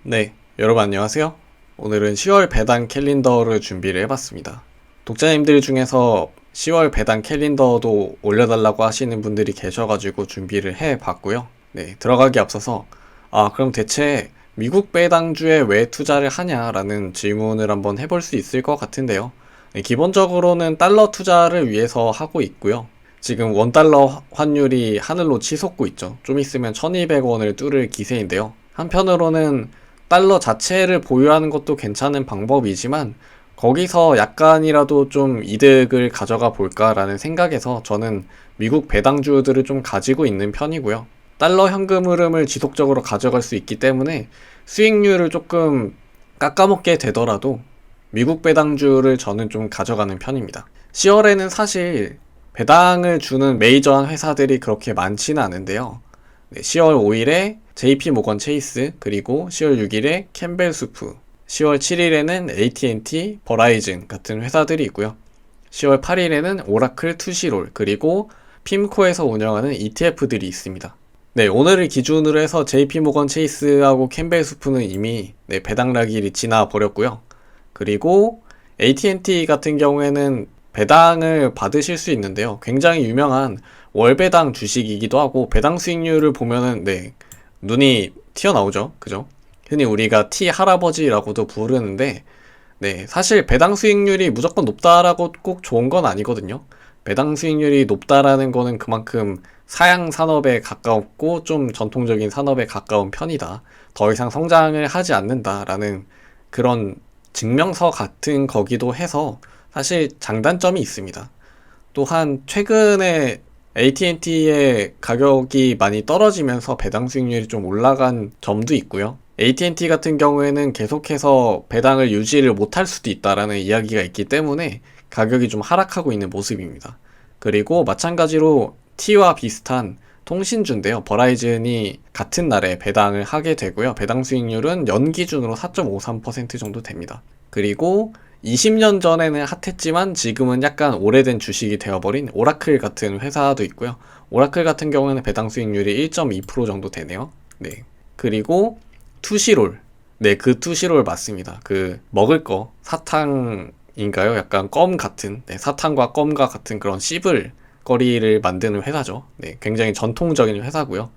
네, 여러분 안녕하세요. 오늘은 10월 배당 캘린더를 준비를 해봤습니다. 독자님들 중에서 10월 배당 캘린더도 올려달라고 하시는 분들이 계셔가지고 준비를 해봤고요. 네, 들어가기 앞서서 그럼 대체 미국 배당주에 왜 투자를 하냐라는 질문을 한번 해볼 수 있을 것 같은데요. 네, 기본적으로는 달러 투자를 위해서 하고 있고요. 지금 원달러 환율이 하늘로 치솟고 있죠. 좀 있으면 1200원을 뚫을 기세인데요. 한편으로는 달러 자체를 보유하는 것도 괜찮은 방법이지만 거기서 약간이라도 좀 이득을 가져가 볼까라는 생각에서 저는 미국 배당주들을 좀 가지고 있는 편이고요. 달러 현금 흐름을 지속적으로 가져갈 수 있기 때문에 수익률을 조금 깎아먹게 되더라도 미국 배당주를 저는 좀 가져가는 편입니다. 10월에는 사실 배당을 주는 메이저한 회사들이 그렇게 많지는 않은데요. 10월 5일에 JP 모건 체이스, 그리고 10월 6일에 캠벨 수프, 10월 7일에는 AT&T, 버라이즌 같은 회사들이 있고요. 10월 8일에는 오라클, 투시롤, 그리고 핌코에서 운영하는 ETF들이 있습니다. 네, 오늘을 기준으로 해서 JP 모건 체이스하고 캠벨 수프는 이미 배당락이 지나 버렸고요. 그리고 AT&T 같은 경우에는 배당을 받으실 수 있는데요. 굉장히 유명한 월배당 주식이기도 하고 배당 수익률을 보면은 눈이 튀어나오죠. 그죠? 흔히 우리가 T 할아버지라고도 부르는데 사실 배당 수익률이 무조건 높다라고 꼭 좋은 건 아니거든요. 배당 수익률이 높다라는 거는 그만큼 사양 산업에 가까웠고 좀 전통적인 산업에 가까운 편이다. 더 이상 성장을 하지 않는다라는 그런 증명서 같은 거기도 해서 사실 장단점이 있습니다. 또한 최근에 AT&T의 가격이 많이 떨어지면서 배당 수익률이 좀 올라간 점도 있고요. AT&T 같은 경우에는 계속해서 배당을 유지를 못할 수도 있다라는 이야기가 있기 때문에 가격이 좀 하락하고 있는 모습입니다. 그리고 마찬가지로 T와 비슷한 통신주인데요. 버라이즌이 같은 날에 배당을 하게 되고요. 배당 수익률은 연 기준으로 4.53% 정도 됩니다. 그리고 20년 전에는 핫했지만 지금은 약간 오래된 주식이 되어버린 오라클 같은 회사도 있고요. 오라클 같은 경우에는 배당 수익률이 1.2% 정도 되네요. 네. 그리고 투시롤. 네, 그 투시롤 맞습니다. 그 먹을 거 사탕인가요? 약간 껌 같은 사탕과 껌과 같은 그런 씹을 거리를 만드는 회사죠. 네, 굉장히 전통적인 회사고요.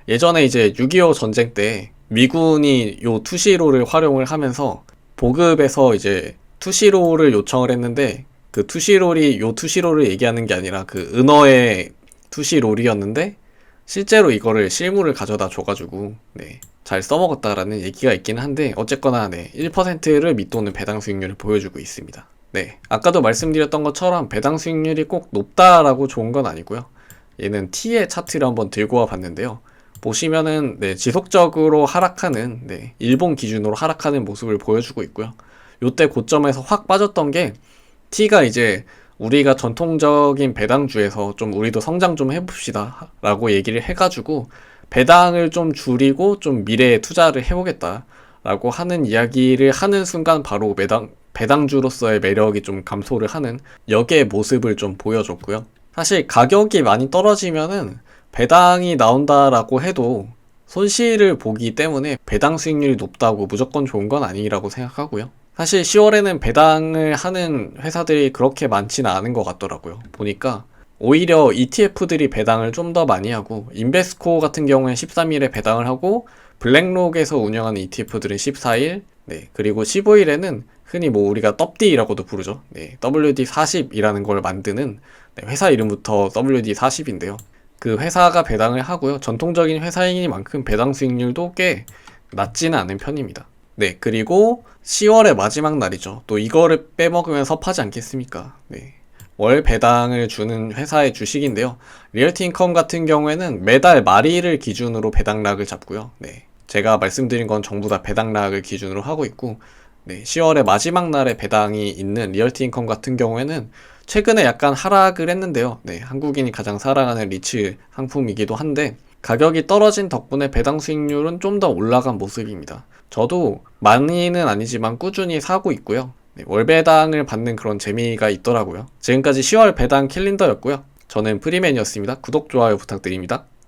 예전에 이제 6.25 전쟁 때 미군이 요 투시롤을 활용을 하면서 보급에서 이제 투시롤을 요청을 했는데 그 투시롤이 요 투시롤을 얘기하는 게 아니라 그 은어의 투시롤이었는데 실제로 이거를 실물을 가져다 줘가지고 잘 써먹었다라는 얘기가 있긴 한데 어쨌거나 1%를 밑도는 배당 수익률을 보여주고 있습니다. 아까도 말씀드렸던 것처럼 배당 수익률이 꼭 높다라고 좋은 건 아니고요. 얘는 T의 차트를 한번 들고 와 봤는데요. 보시면은 지속적으로 하락하는 일본 기준으로 하락하는 모습을 보여주고 있고요. 요때 고점에서 확 빠졌던 게 T가 이제 우리가 전통적인 배당주에서 좀 우리도 성장 좀 해봅시다 라고 얘기를 해가지고 배당을 좀 줄이고 좀 미래에 투자를 해보겠다 라고 하는 이야기를 하는 순간 바로 배당주로서의 매력이 좀 감소를 하는 역의 모습을 좀 보여줬고요. 사실 가격이 많이 떨어지면은 배당이 나온다라고 해도 손실을 보기 때문에 배당 수익률이 높다고 무조건 좋은 건 아니라고 생각하고요. 사실 10월에는 배당을 하는 회사들이 그렇게 많지는 않은 것 같더라고요. 보니까 오히려 ETF들이 배당을 좀 더 많이 하고 인베스코 같은 경우에 13일에 배당을 하고 블랙록에서 운영하는 ETF들은 14일 그리고 15일에는 흔히 뭐 우리가 떡디라고도 부르죠. WD40이라는 걸 만드는 회사 이름부터 WD40인데요. 그 회사가 배당을 하고요. 전통적인 회사이니만큼 배당 수익률도 꽤 낮지는 않은 편입니다. 그리고 10월의 마지막 날이죠. 또 이거를 빼먹으면 섭하지 않겠습니까? 월 배당을 주는 회사의 주식인데요. 리얼티인컴 같은 경우에는 매달 말일을 기준으로 배당락을 잡고요. 제가 말씀드린 건 전부 다 배당락을 기준으로 하고 있고 10월의 마지막 날에 배당이 있는 리얼티인컴 같은 경우에는 최근에 약간 하락을 했는데요. 한국인이 가장 사랑하는 리츠 상품이기도 한데 가격이 떨어진 덕분에 배당 수익률은 좀 더 올라간 모습입니다. 저도 많이는 아니지만 꾸준히 사고 있고요. 월배당을 받는 그런 재미가 있더라고요. 지금까지 10월 배당 캘린더였고요. 저는 프리맨이었습니다. 구독, 좋아요 부탁드립니다.